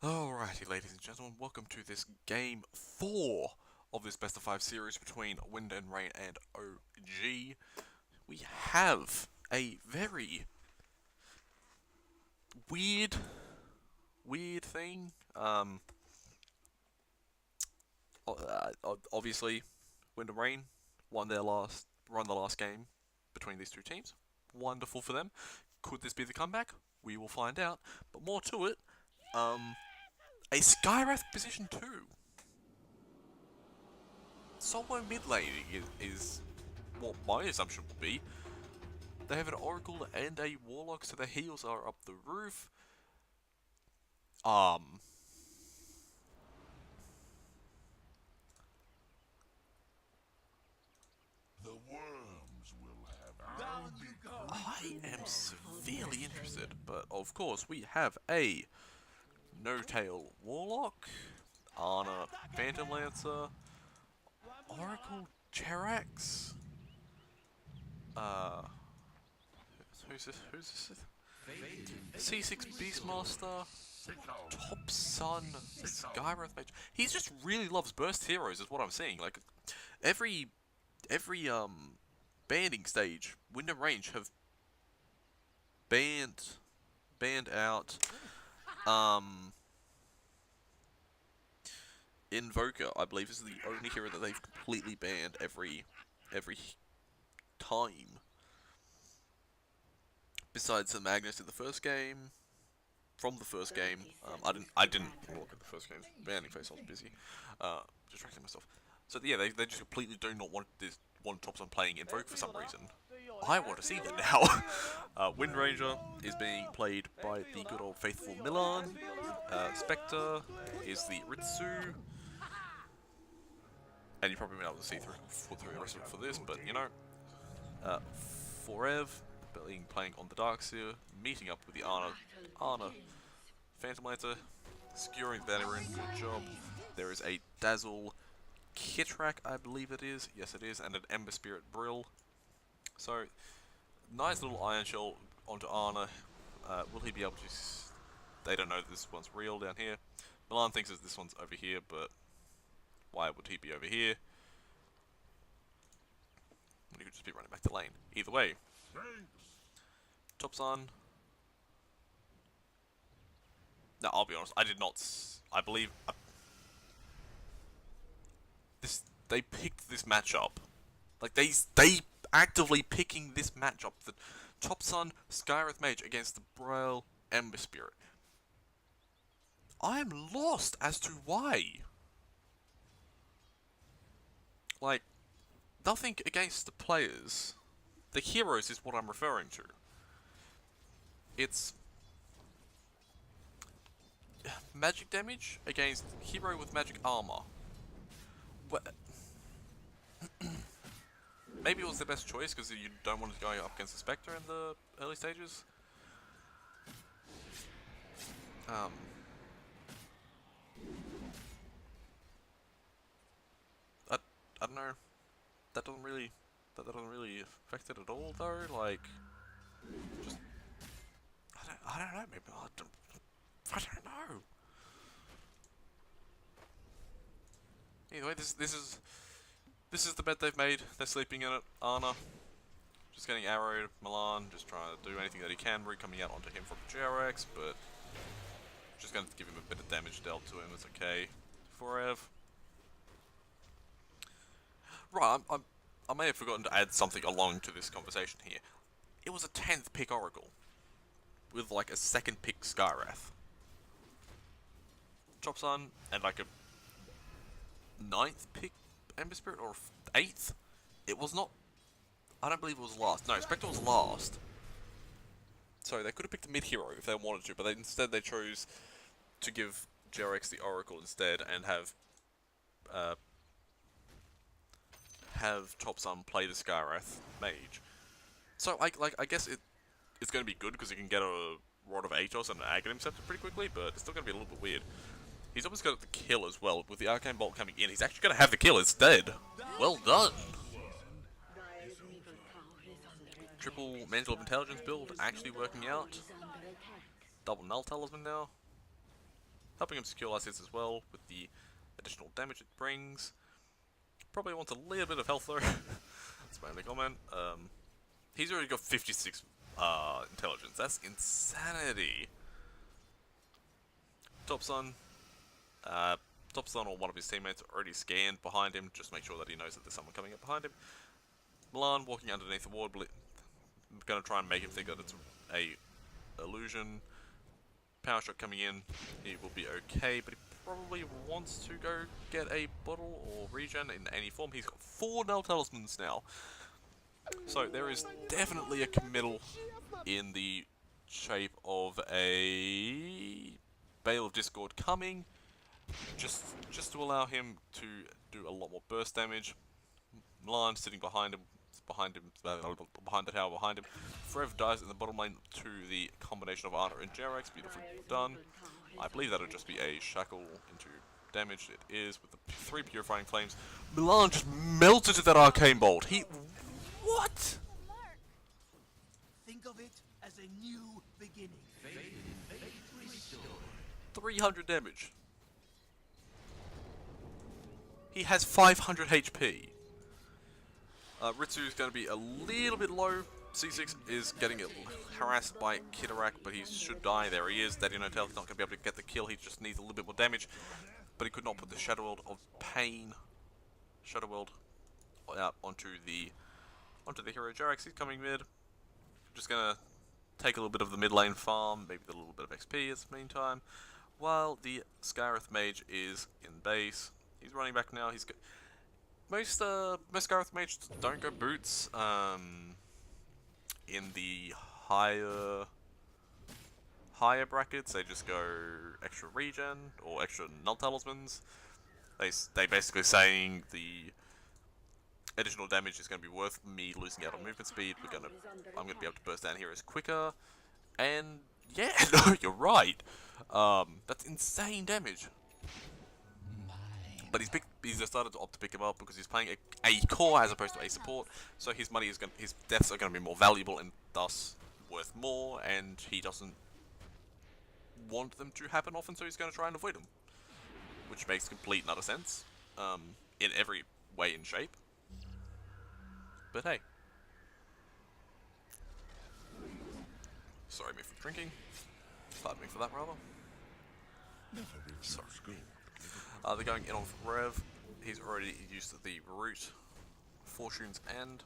Alrighty, ladies and gentlemen, welcome to this game 4 of this best of 5 series between Wind and Rain and OG. We have a very weird, thing. Obviously, Wind and Rain won the last game between these two teams. Wonderful for them. Could this be the comeback? We will find out. But more to it, a Skywrath position 2. Solo mid lane is what my assumption would be. They have an Oracle and a Warlock, so their heals are up the roof. Um, The worms will have Down you go! I am severely interested, but of course we have a No-Tail Warlock, Ana Phantom Lancer, Oracle Cherax. Uh, who's this? C6 Beastmaster. Top Sun Skyrath Mage. He just really loves burst heroes, is what I'm seeing. Like every banding stage, Wind and Range have banned out Invoker. I believe is the only hero that they've completely banned every time. Besides the Magnus in the first game. From the first game, I didn't look at the first game's banning phase. I was busy, distracting myself. So yeah, they just completely do not want this one Topson playing Invoke for some reason. I want to see that now. Wind Ranger is being played by the good old faithful Milan. Spectre is the Ritsu, and you probably been able to see through the rest of it for this, but you know, Forev playing on the Darkseer, meeting up with the Ana Phantom Lancer, securing Veteran, good job. There is a Dazzle Kitrak, I believe it is. Yes, it is, and an Ember Spirit Brill. So, nice little Iron Shell onto Ana. Will he be able to... They don't know that this one's real down here. Milan thinks that this one's over here, but why would he be over here? When he could just be running back the lane. Either way. Topson. No, I'll be honest. I did not. I believe this. They picked this matchup. Like they actively picking this matchup. The Topson Skywrath Mage against the Braille Ember Spirit. I am lost as to why. Like, nothing against the players. The heroes is what I'm referring to. It's magic damage against hero with magic armor. Maybe it was the best choice because you don't want to go up against the Spectre in the early stages. I don't know. That doesn't really affect it at all though. Like, just I don't know. Maybe I don't know. Either way, this is the bed they've made. They're sleeping in it. Ana just getting arrowed. Milan just trying to do anything that he can. Root coming out onto him from JRX, but just going to give him a bit of damage dealt to him. It's okay. Forev. Right, I may have forgotten to add something along to this conversation here. It was a 10th pick Oracle with like a 2nd pick Skywrath. Chopsun and like a 9th pick Ember Spirit, or 8th? It was not... I don't believe it was last. No, Spectre was last. So they could have picked a mid-hero if they wanted to, but instead they chose to give JRX the Oracle instead and have Topsun play the Skywrath Mage. So, I guess it's going to be good because he can get a Rod of Atos and an Aghanim Scepter pretty quickly, but it's still going to be a little bit weird. He's almost got the kill as well. With the Arcane Bolt coming in, he's actually going to have the kill instead. Well done! Triple Mantle of Intelligence build actually working out. Double Null Talisman now. helping him secure last hits as well with the additional damage it brings. Probably wants a little bit of health though. That's my only comment. He's already got 56 intelligence. That's insanity. Top Sun or one of his teammates already scanned behind him. Just make sure that he knows that there's someone coming up behind him. Milan walking underneath the ward, gonna try and make him think that it's a illusion. Power shot coming in, he will be okay, but he probably wants to go get a bottle or regen in any form. He's got 4 null talismans now. So there is definitely a committal in the shape of a Bale of Discord coming, just to allow him to do a lot more burst damage. Milan sitting behind the tower behind him. Forever dies in the bottom lane to the combination of Ana and Jarex. Beautifully done. I believe that'll just be a shackle into damage. It is with the 3 purifying flames. Milan just melted to that arcane bolt. What? Think of it as a new beginning. 300 damage. He has 500 HP. Ritsu is going to be a little bit low. C6 is getting harassed by Kidarak, but he should die. There he is. Daddy No Tail is not going to be able to get the kill. He just needs a little bit more damage. But he could not put the Shadow World of Pain, Shadow World, out onto the hero. Jarex, he's coming mid. Just going to take a little bit of the mid lane farm, maybe a little bit of XP in the meantime. While the Scarith Mage is in base. He's running back now. He's most Scarith Mages don't go boots. In the higher brackets, they just go extra regen or extra null talismans. They basically saying the additional damage is going to be worth me losing out on movement speed. I'm going to be able to burst down heroes quicker, and yeah, no, you're right. That's insane damage. But he's decided to opt to pick him up because he's playing a core as opposed to a support. So his deaths are going to be more valuable and thus worth more. And he doesn't want them to happen often, so he's going to try and avoid them, which makes complete and utter sense in every way and shape. But hey, sorry me for drinking. Pardon me for that, rather. Sorry. They're going in on Rev. He's already used the root, Fortune's End.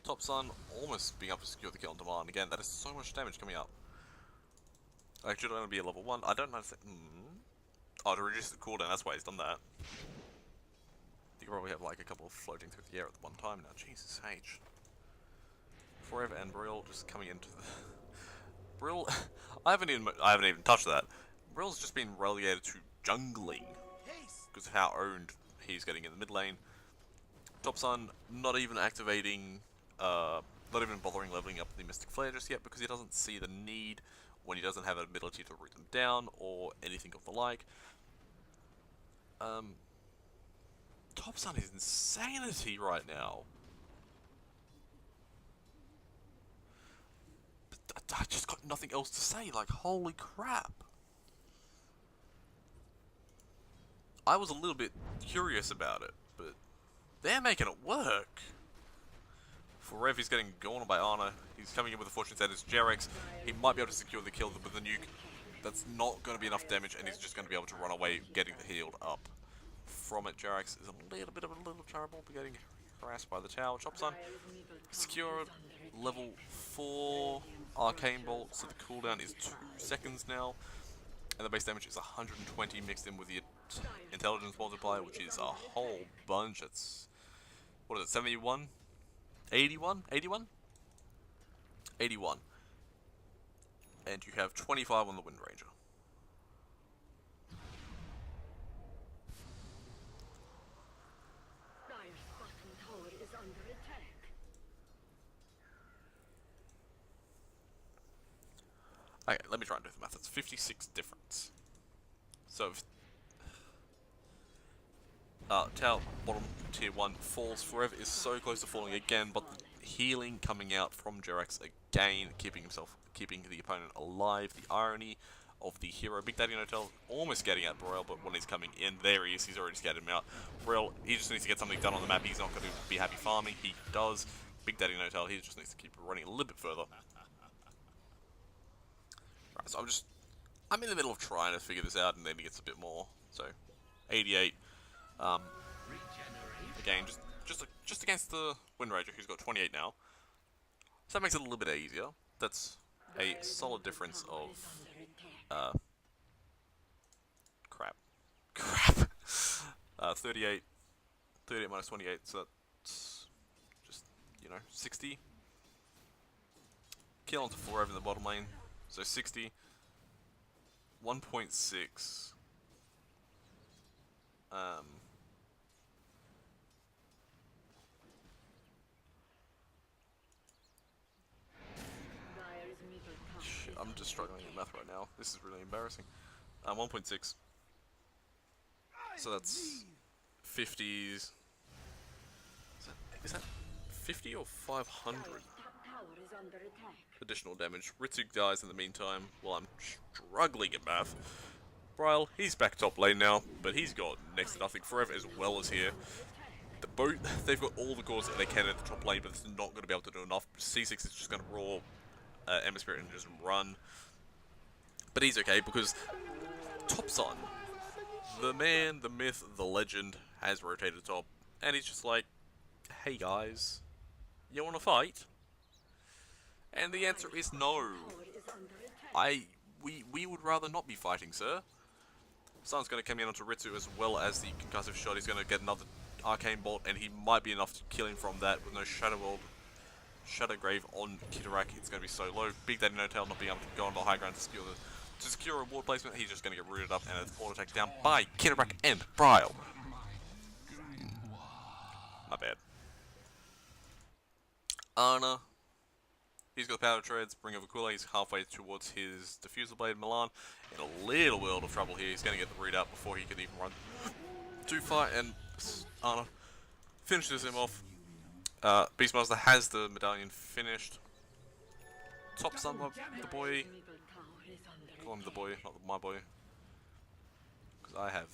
Top Sun almost being able to secure the kill on demand. Again, that is so much damage coming up. It should only be a level 1. I don't know if oh, to reduce the cooldown, that's why he's done that. You can probably have like a couple of floating through the air at one time now. Jesus H. Forever and Brill just coming into the... Brill... I haven't even touched that. Brill's just been relegated to jungling because of how owned he's getting in the mid lane. Top Sun not even activating, not even bothering leveling up the Mystic Flare just yet because he doesn't see the need when he doesn't have an ability to root them down or anything of the like. Top Sun is insanity right now. But I just got nothing else to say, like holy crap. I was a little bit curious about it, but they're making it work. Forever he's getting gone by Ana. He's coming in with a Fortune Set as Jarex. He might be able to secure the kill with the nuke. That's not going to be enough damage, and he's just going to be able to run away, getting healed up from it. Jarex is a little trouble, but getting harassed by the tower. Top Sun secured level 4 Arcane Bolt, so the cooldown is 2 seconds now. And the base damage is 120 mixed in with the intelligence multiplier, which is a whole bunch. It's, what is it, 71? 81? 81? 81. And you have 25 on the Wind Ranger. Okay, let me try and do the math. It's 56 difference. So, if Tower bottom tier 1 falls, Forever is so close to falling again, but the healing coming out from Jarex again, keeping the opponent alive. The irony of the hero. Big Daddy Notel almost getting at Broil, but when he's coming in, there he is. He's already scattered him out. Broil, he just needs to get something done on the map. He's not going to be happy farming. He does. Big Daddy Notel, he just needs to keep running a little bit further. Right, so I'm in the middle of trying to figure this out, and then he gets a bit more. So, 88. Again, just against the Wind Ranger, who's got 28 now. So that makes it a little bit easier. That's a solid difference of crap. 38 minus 28, so that's just, you know, 60. Kill onto 4 over in the bottom lane, so 60. 1.6. Shit, I'm just struggling with math right now. This is really embarrassing. 1.6. So that's 50s. Is that 50 or 500 additional damage? Ritsu dies in the meantime while I'm struggling at math. Bryle, he's back top lane now, but he's got next to nothing forever as well as here. They've got all the cores that they can at the top lane, but it's not going to be able to do enough. C6 is just going to raw Ember Spirit and just run. But he's okay because top son, the man, the myth, the legend, has rotated top, and he's just like, hey guys, you want to fight? And the answer is no. We would rather not be fighting, sir. Sun's going to come in onto Ritsu as well as the concussive shot. He's going to get another arcane bolt, and he might be enough to kill him from that with no Shadow Grave on Kitarak. It's going to be so low. Big Daddy No-Tail not being able to go on the high ground to secure a ward placement. He's just going to get rooted up, and it's auto attack down by Kitarak and Bryle. My bad. Ana. He's got the Powder Treads, Bring Over Cooler. He's halfway towards his Diffusal Blade. Milan in a little world of trouble here. He's going to get the read out before he can even run too far, and Ana finishes him off. Beastmaster has the medallion finished. Top son, the boy. Call him the boy, not my boy. Because I have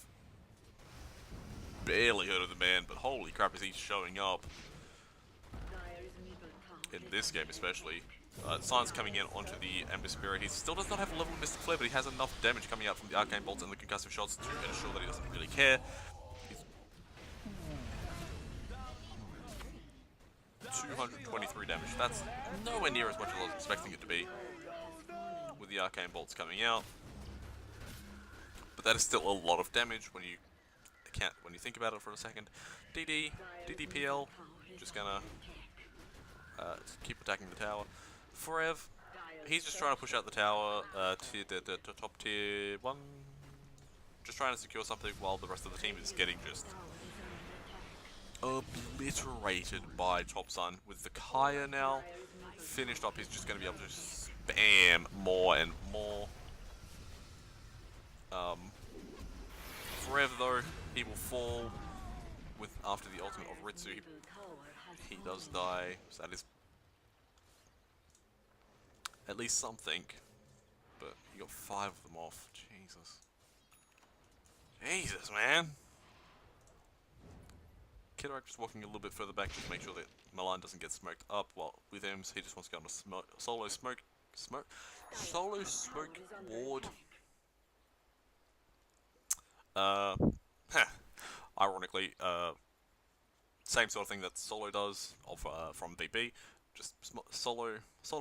barely heard of the man, but holy crap is he showing up. In this game especially. Science coming in onto the Ember Spirit. He still does not have a level of Mystic Flare, but he has enough damage coming out from the Arcane Bolts and the concussive shots to ensure that he doesn't really care. He's 223 damage. That's nowhere near as much as I was expecting it to be with the Arcane Bolts coming out. But that is still a lot of damage when you think about it for a second. DDPL, just gonna keep attacking the tower. Forev, he's just trying to push out the tower to top tier 1. Just trying to secure something while the rest of the team is getting just obliterated by Top Sun. With the Kaya now finished up, he's just going to be able to spam more and more. Forever though, he will fall after the ultimate of Ritsu. He does die, so that is at least something, but you got 5 of them off. Jesus, man. Kitarak just walking a little bit further back just to make sure that Milan doesn't get smoked up. While with him, he just wants to go on a solo smoke ward. Ironically, same sort of thing that Solo does from VP, just solo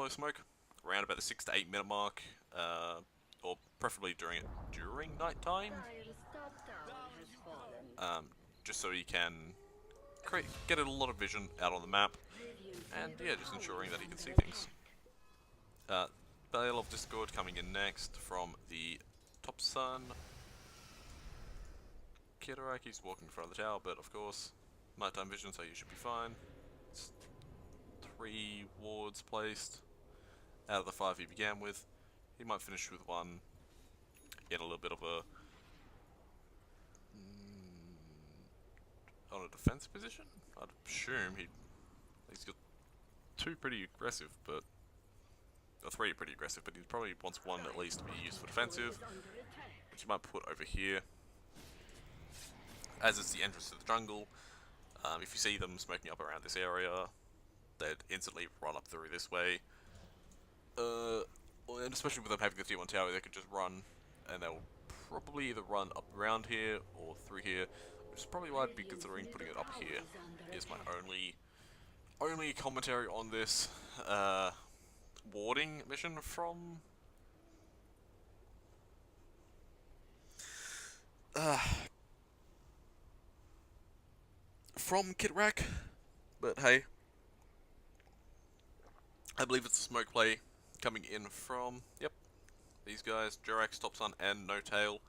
smoke around about the 6 to 8 minute mark, or preferably during night time, just so he can get a lot of vision out on the map, and yeah, just ensuring that he can see things. Bale of Discord coming in next from the Top Sun. Kitaraki's walking in front of the tower, but of course, nighttime vision, so you should be fine. It's 3 wards placed out of the 5 he began with. He might finish with 1, get a little bit of a on a defense position. I'd assume he's got 2 pretty aggressive, but the 3 pretty aggressive, but he probably wants 1 at least to be used for defensive, which you might put over here, as it's the entrance to the jungle. If you see them smoking up around this area, they'd instantly run up through this way. And especially with them having the tier 1 tower, they could just run, and they'll probably either run up around here or through here, which is probably why I'd be considering putting it up here, is my only commentary on this warding mission from Kitrak. But hey, I believe it's a smoke play coming in from, yep, these guys, Jerax, Top Sun, and No Tail.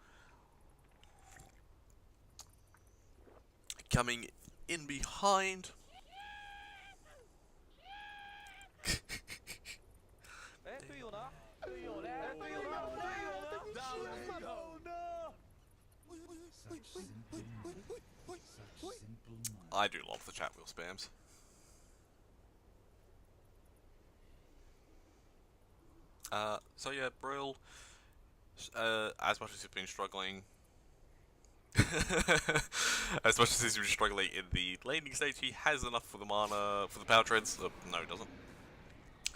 Coming in behind. I do love the chat wheel spams. So yeah, Brill, as much as he's been struggling, as much as he's been struggling in the laning stage, he has enough for the mana, for the power treads. No, he doesn't.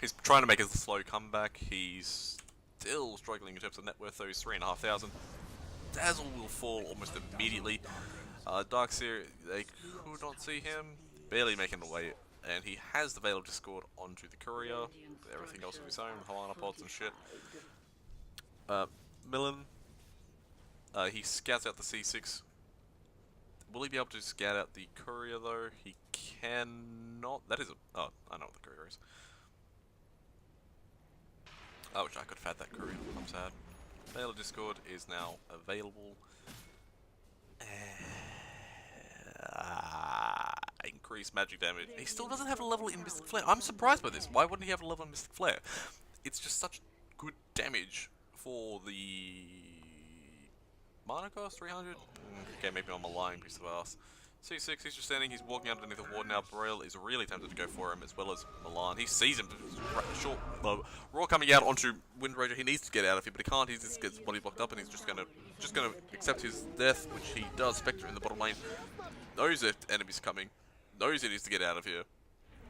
He's trying to make a slow comeback. He's still struggling in terms of net worth, though. He's 3,500. Dazzle will fall almost immediately. Darkseer, they could not see him, barely making the way, and he has the Veil of Discord onto the Courier, with everything else of his own, Havana pods and shit. Millen, he scouts out the C6. Will he be able to scout out the Courier though? He cannot. That is a. Oh, I know what the Courier is. I wish I could have had that Courier. I'm sad. Veil of Discord is now available. Increased magic damage. He still doesn't have a level in Mystic Flare. I'm surprised by this. Why wouldn't he have a level in Mystic Flare? It's just such good damage for the mana cost, 300? Okay, maybe I'm a lying piece of ass. C6, he's just standing, he's walking underneath the ward now. Braille is really tempted to go for him, as well as Milan. He sees him, short, Raw coming out onto Wind Ranger. He needs to get out of here, but he can't. He just gets body blocked up, and he's just gonna accept his death, which he does. Spectre in the bottom lane knows that enemies coming, knows he needs to get out of here.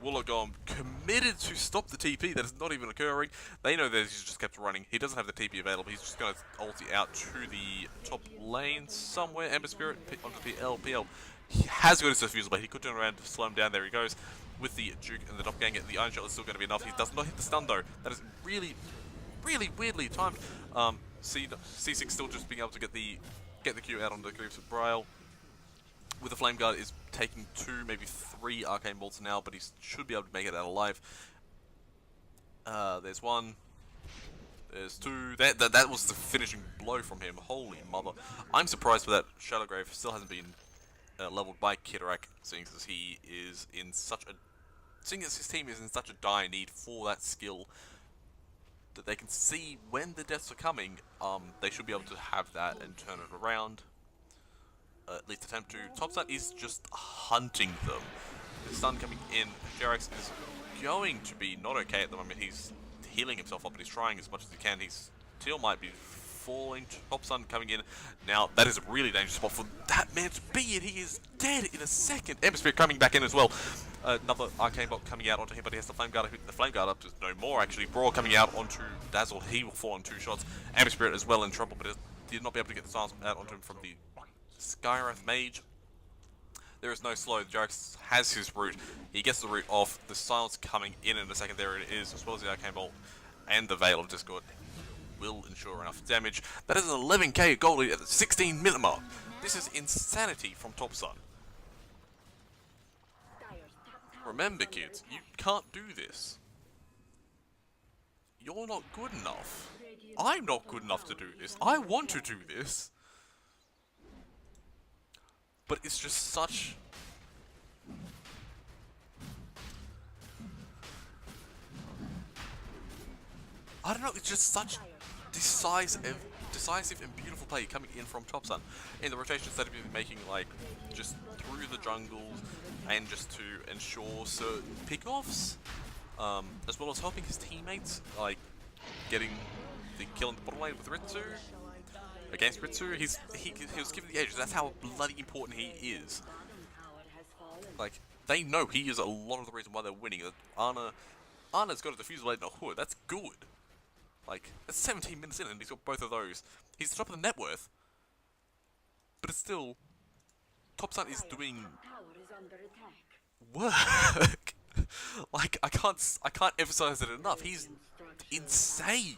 Wollongong committed to stop the TP that is not even occurring. They know that he's just kept running. He doesn't have the TP available. He's just going to ulti out to the top lane somewhere. Ember Spirit onto PL. He has got his Diffusal Blade. He could turn around to slow him down. There he goes. With the Duke and the Doppelganger. The Iron Shot is still going to be enough. He does not hit the stun though. That is really, really weirdly timed. C6 still just being able to get the Q out on the Greaves of Braille. With the Flame Guard is taking 2, maybe 3 Arcane Bolts now, but he should be able to make it out alive. There's 1. There's 2. That was the finishing blow from him. Holy mother. I'm surprised for that. Shadowgrave still hasn't been leveled by Kitrak, seeing as he is in such a... Seeing as his team is in such a dire need for that skill, that they can see when the deaths are coming, they should be able to have that and turn it around. At least attempt to. Topside is just hunting them. The stun coming in. Jerax is going to be not okay at the moment. He's healing himself up, but he's trying as much as he can. His Teal might be falling. Top Sun coming in. Now, that is a really dangerous spot for that man to be in. He is dead in a second. Ember Spirit coming back in as well. Another Arcane Bolt coming out onto him, but he has the Flame Guard. The Flame Guard up to no more, actually. Brawl coming out onto Dazzle. He will fall on 2 shots. Ember Spirit as well in trouble, but he did not be able to get the silence out onto him from the Skywrath Mage. There is no slow. Jerax has his root. He gets the root off. The silence coming in a second. There it is, as well as the Arcane Bolt and the Veil of Discord will ensure enough damage. That is an 11k gold lead at the 16-minute mark. This is insanity from Top Sun. Remember, kids, you can't do this. You're not good enough. I'm not good enough to do this. I want to do this. But it's just such... I don't know, it's just such decisive and beautiful play coming in from Top Sun. In the rotations that have been making, like, just through the jungles, and just to ensure certain pickoffs, as well as helping his teammates, like, getting the kill in the bottom lane with Ritsu. Against Ritsu, he was given the edge. That's how bloody important he is. Like, they know he is a lot of the reason why they're winning. Ana's got a Diffusal Blade and a Hood. That's good. Like, that's 17 minutes in and he's got both of those. He's the top of the net worth. But it's still... Top Sun is doing... work! Like, I can't emphasize it enough. He's insane!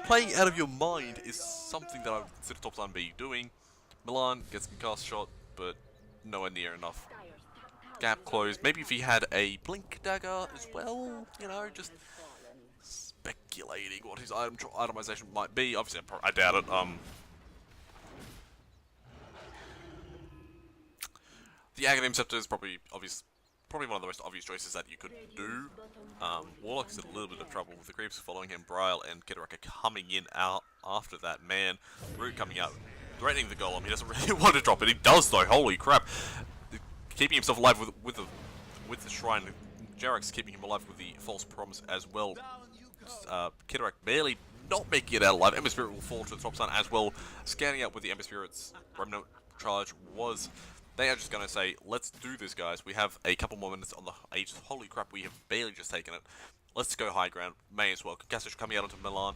Playing out of your mind is something that I would consider Top Sun be doing. Milan gets a cast shot, but nowhere near enough. Gap closed. Maybe if he had a Blink Dagger as well, you know, just speculating what his itemization might be. Obviously, I doubt it. The Aghanim Scepter is probably one of the most obvious choices that you could do. Warlock's in a little bit of trouble with the creeps following him. Bryle and Kidaraka coming in out after that. Man, Root coming out, threatening the Golem. He doesn't really want to drop it. He does though. Holy crap! Keeping himself alive with the Shrine. Jarek's keeping him alive with the False Promise as well. Kidarak barely not making it out alive. Ember Spirit will fall to the Top Sun as well. Scanning out with the Ember Spirit's Remnant charge was... They are just going to say, let's do this, guys. We have a couple more minutes on the Aegis. Holy crap, we have barely just taken it. Let's go high ground. May as well. Kasish coming out onto Milan.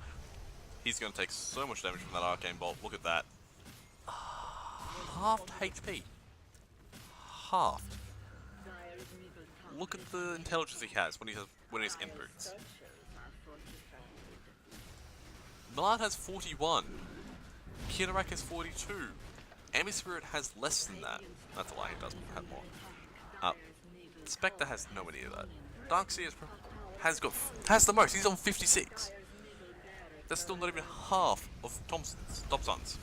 He's going to take so much damage from that Arcane Bolt. Look at that. Halved HP. Halved. Look at the intelligence he has when he's in boots. Milan has 41. Kidarak has 42. Ember Spirit has less than that. That's a lie, he does have more. Spectre has nowhere near that. Darkseer has the most, he's on 56. That's still not even half of Top Sun's.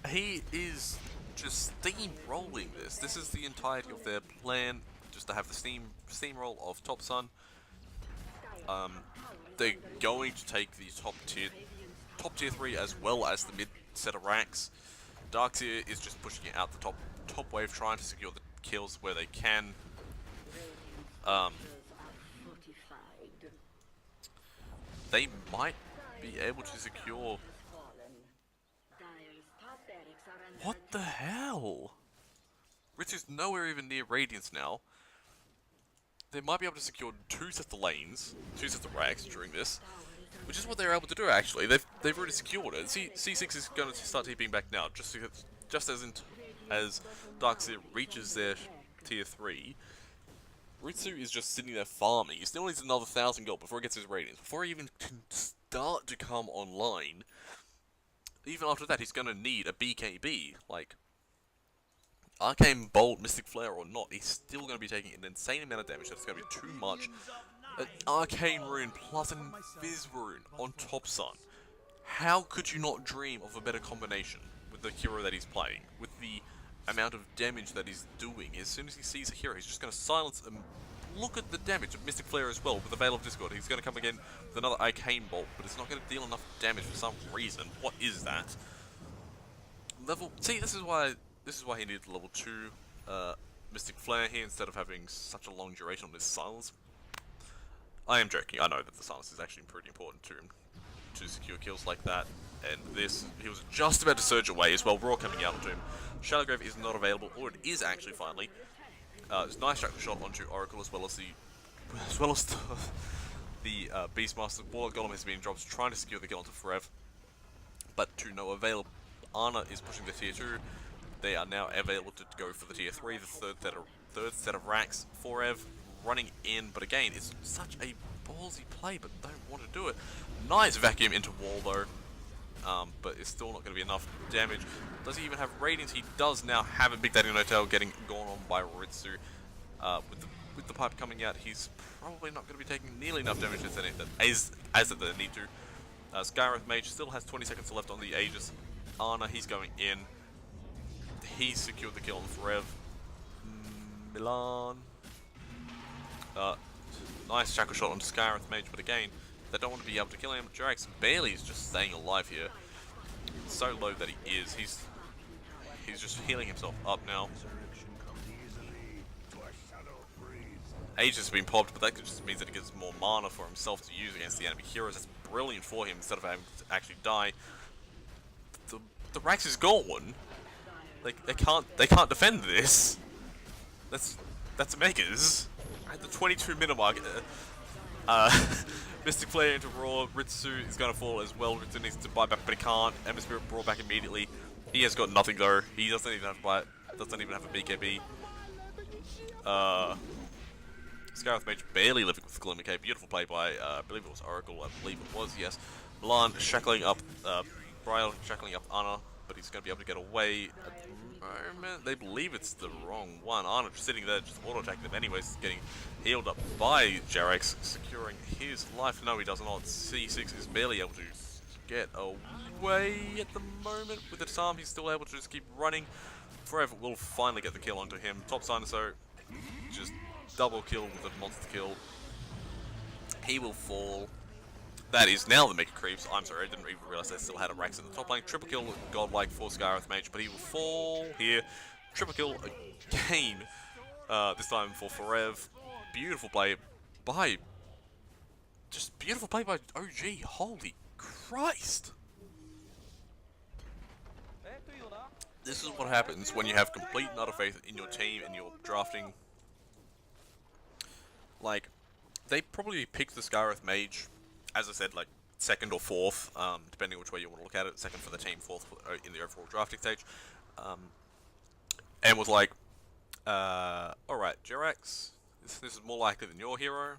He is just steamrolling this. This is the entirety of their plan, just to have the steamroll of Top Sun. They're going to take the top tier 3 as well as the mid set of ranks. Darkseer is just pushing it out the top wave, trying to secure the kills where they can. They might be able to secure... What the hell? Ritsu's nowhere even near Radiance now. They might be able to secure 2 sets of lanes, 2 sets of racks during this. Which is what they're able to do, actually. They've already secured it. C6 is going to start TPing back now, just as Darkseer reaches their tier 3. Ritsu is just sitting there farming. He still needs another 1,000 gold before he gets his ratings. Before he even can start to come online, even after that, he's going to need a BKB. Like, Arcane Bolt, Mystic Flare or not, he's still going to be taking an insane amount of damage. That's going to be too much. An Arcane Rune plus an Fizz Rune on Top Sun. How could you not dream of a better combination with the hero that he's playing? With the amount of damage that he's doing. As soon as he sees a hero, he's just going to silence him. Look at the damage of Mystic Flare as well with the Veil of Discord. He's going to come again with another Arcane Bolt, but it's not going to deal enough damage for some reason. What is that? See, this is why he needed level 2 Mystic Flare here instead of having such a long duration on this silence. I am joking, I know that the silence is actually pretty important to him to secure kills like that, and this, he was just about to surge away as well, Raw coming out onto him. Shallowgrave is not available, or it is actually finally. It's nice track shot onto Oracle as well as the Beastmaster. Warlock Golem has been dropped trying to secure the kill onto Forev, but to no avail. Ana is pushing the tier 2. They are now available to go for the tier 3, the third set of racks. Forev running in, but again, it's such a ballsy play, but don't want to do it. Nice vacuum into wall though, but it's still not going to be enough damage. Does he even have Radiance? He does now have a Big Daddy No Tail getting gone on by Ritsu. With the pipe coming out, he's probably not going to be taking nearly enough damage as they need to. Skywrath Mage still has 20 seconds left on the Aegis. Ana, he's going in. He's secured the kill on Forev. Milan. Nice shackle shot on Skywrath Mage, but again, they don't want to be able to kill him. Jarax barely is just staying alive here. So low that he is. He's just healing himself up now. Aegis has been popped, but that just means that he gets more mana for himself to use against the enemy heroes. That's brilliant for him instead of having to actually die. The Rax is gone. Like they can't defend this. That's Megas. At the 22-minute mark, Mystic Flare into Raw. Ritsu is gonna fall as well. Ritsu needs to buy back, but he can't. Ember Spirit brought back immediately. He has got nothing though. He doesn't even have to buy. Doesn't even have a BKB. Scarlet Mage barely living with Glimmer Cape. Beautiful play by, I believe it was Oracle. I believe it was, yes. Milan shackling up, Brian shackling up Ana, but he's going to be able to get away at the moment. They believe it's the wrong one. Ana just sitting there, just auto-attacking them anyways, getting healed up by Jarex, securing his life. No, he does not. C6 is barely able to get away at the moment. With the disarm, he's still able to just keep running. Forever will finally get the kill onto him. Top Dinosaur just double kill with a monster kill. He will fall. That is now the Mega Creeps. I'm sorry, I didn't even realize they still had a Rax in the top lane. Triple kill, godlike for Skyrath Mage, but he will fall here. Triple kill again. This time for Forev. Beautiful play by... Just beautiful play by OG. Holy Christ. This is what happens when you have complete and utter faith in your team and your drafting. Like, they probably picked the Skyrath Mage, as I said, like, second or fourth, depending on which way you want to look at it. Second for the team, fourth for, in the overall drafting stage. And was like, alright, Jirax, this is more likely than your hero.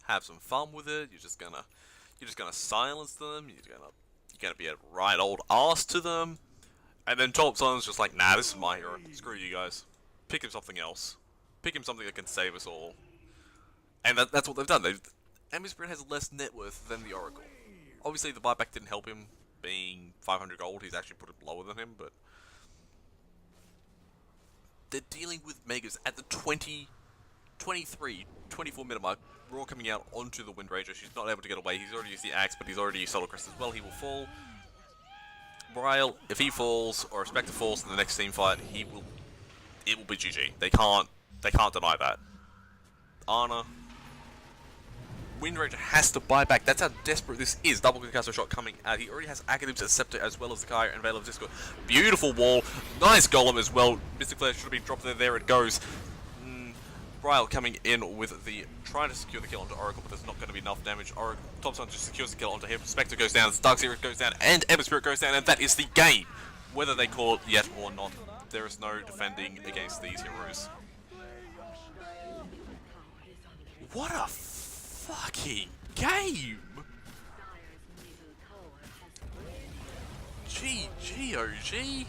Have some fun with it. You're just gonna silence them. You're gonna be a right old ass to them. And then Top Son's just like, nah, this is my hero. Screw you guys. Pick him something else. Pick him something that can save us all. And that's what they've done. Ember Spirit has less net worth than the Oracle. Obviously, the buyback didn't help him, being 500 gold. He's actually put it lower than him, but... They're dealing with Megas at the 23, 24-minute mark. Raw coming out onto the Wind Rager. She's not able to get away. He's already used the Axe, but he's already used Solar Crest as well. He will fall. Bryle, if he falls, or if Spectre falls in the next team fight, it will be GG. They can't deny that. Ana, Wind Rager has to buy back. That's how desperate this is. Double concussor shot coming out. He already has Academ's Scepter as well as the Kyre and Veil of Discord. Beautiful wall. Nice golem as well. Mystic Flare should have been dropped there. There it goes. Bryle coming in with the... trying to secure the kill onto Oracle, but there's not going to be enough damage. Oracle, Thompson just secures the kill onto him. Spectre goes down, Dark Spirit goes down, and Ember Spirit goes down, and that is the game! Whether they call it yet or not, there is no defending against these heroes. What a fucking game! GG, OG!